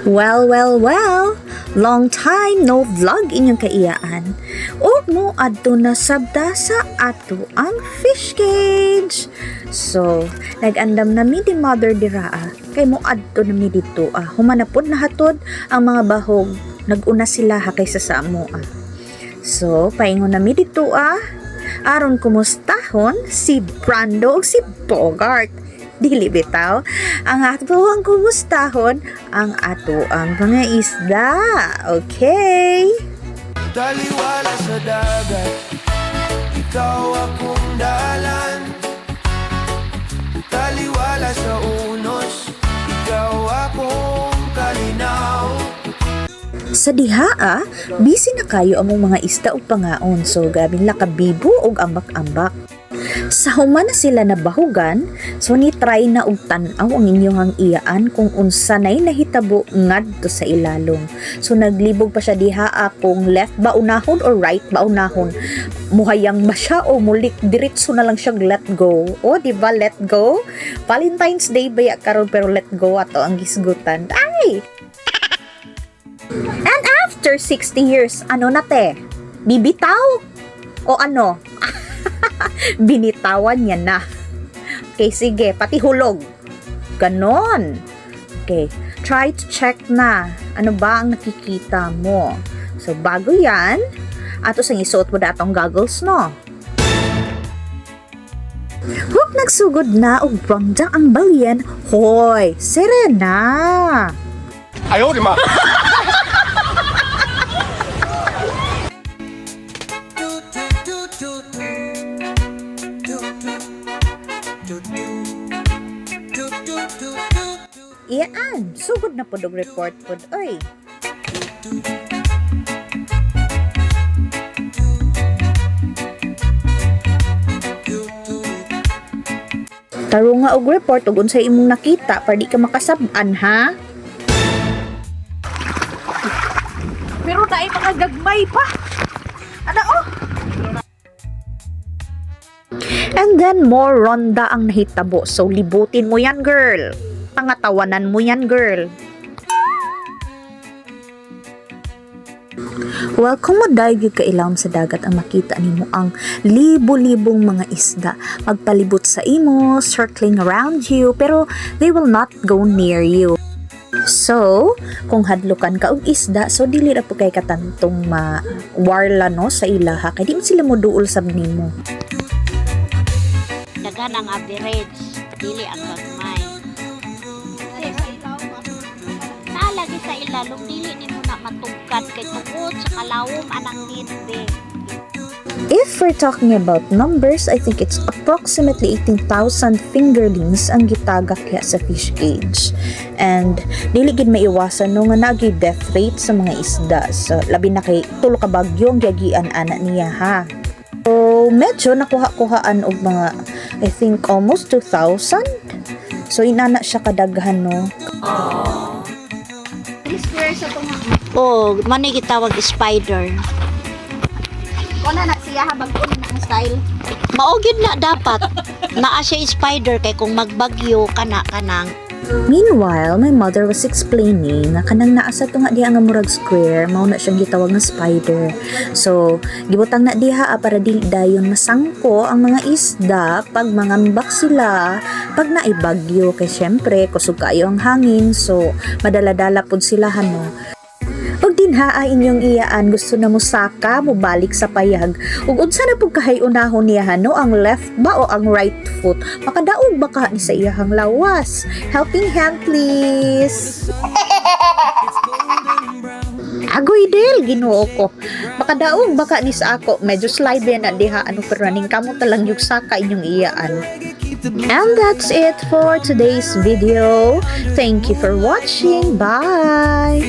Well, well, well, long time no vlog inyong kaiyaan. Ug mo adto na sabta sa ato ang fish cage. So, nag-andam na mi di mother diraa. Kay mo adto na mi dito Humanapod na hatod ang mga bahog. Nag-una sila kaysa sa amo So, paingon na mi dito Aron kumustahon si Brando ug si Bogart. Dili bitaw ang ato ang kumustahon ang ato ang mga isda. Okay? Taliwala sa dagat, ikaw akong dalan. Taliwala sa unos, ikaw akong kalinaw. Sa diha busy na kayo among mga isda ug pangaon. So grabing lakabibo ug ambak-ambak. Sa human na sila nabahugan, so ni try na og tan-aw ang inyong iyaan kung unsa nay nahitabo ngadto sa ilalom. So naglibog pa siya diha kung left ba unahon or right ba unahon. Muhayang ba siya o mulik diretso na lang siya let go. O di ba let go? Valentine's Day ba karon pero let go ato ang gisgutan. Ay! And after 60 years, ano na te? Bibitaw? O ano? Binitawan niya na. Okay, sige, pati hulog. Ganon. Okay, try to check na. Ano ba ang nakikita mo? So, bago yan, ato sang isuot mo datong goggles, no? Huwag nagsugod na og bronjang ang balyan. Hoy, Serena! 哎呦我的妈！ Iyaan, sugod na po dog report po. Oy. Taro nga og report ug unsay imong nakita para di ka makasab-an ha. Pero naay mga gagmay pa. Ano And then more ronda ang nahitabo. So libutin mo yan, girl. Pangatawanan mo yan, girl. Well, kung moday ka ilawom sa dagat ang makita nimo ang libo-libong mga isda magpalibot sa imo, circling around you, pero they will not go near you. So, kung hadlukan ka og isda, so dili ra po kay katantong warla no sa ilaha kay di man sila moduol sab nimo. Dagan ang average, dili ang gagmay. Nalagi sa ilalom, dili nimo na matugkad kay tungod sa kalawom anang nitbe. If we're talking about numbers, I think it's approximately 18,000 fingerlings ang gitagak kaya sa fish cage. And dili gid maiwasan no nga nagi death rate sa mga isda. So labi na kay tulo ka bagyo ang giagian ana niya ha. So medyo nakuha-kuhaan og mga I think almost 2,000. So inana siya kadaghan no. Oh, manay gitawag spider. Wala na siya habang kunin ang style. Maugid na dapat. Naa siya spider kay kung magbagyo kanang. Meanwhile, my mother was explaining nga kanang naa sa tunga diha nga murag square, mao na siyang gitawag nga spider. So, gibutang na diha para dili dayon masangko ang mga isda pag mangambak sila pag naibagyo kay syempre kusog kayo ang hangin, so madala-dala pud sila no. Pag dinhaa inyong iyaan gusto na mo saka mo balik sa payag ug unsa na pud kahay unahon niya no ang left ba o ang right foot makadaog ba ka ni sa iyahang lawas. Helping hand please. Agoy del Ginoo ko makadaog ba ka ni sa ako medyo slide na diha pero running kamo talang yung saka inyong iyaan. And that's it for today's video. Thank you for watching. Bye.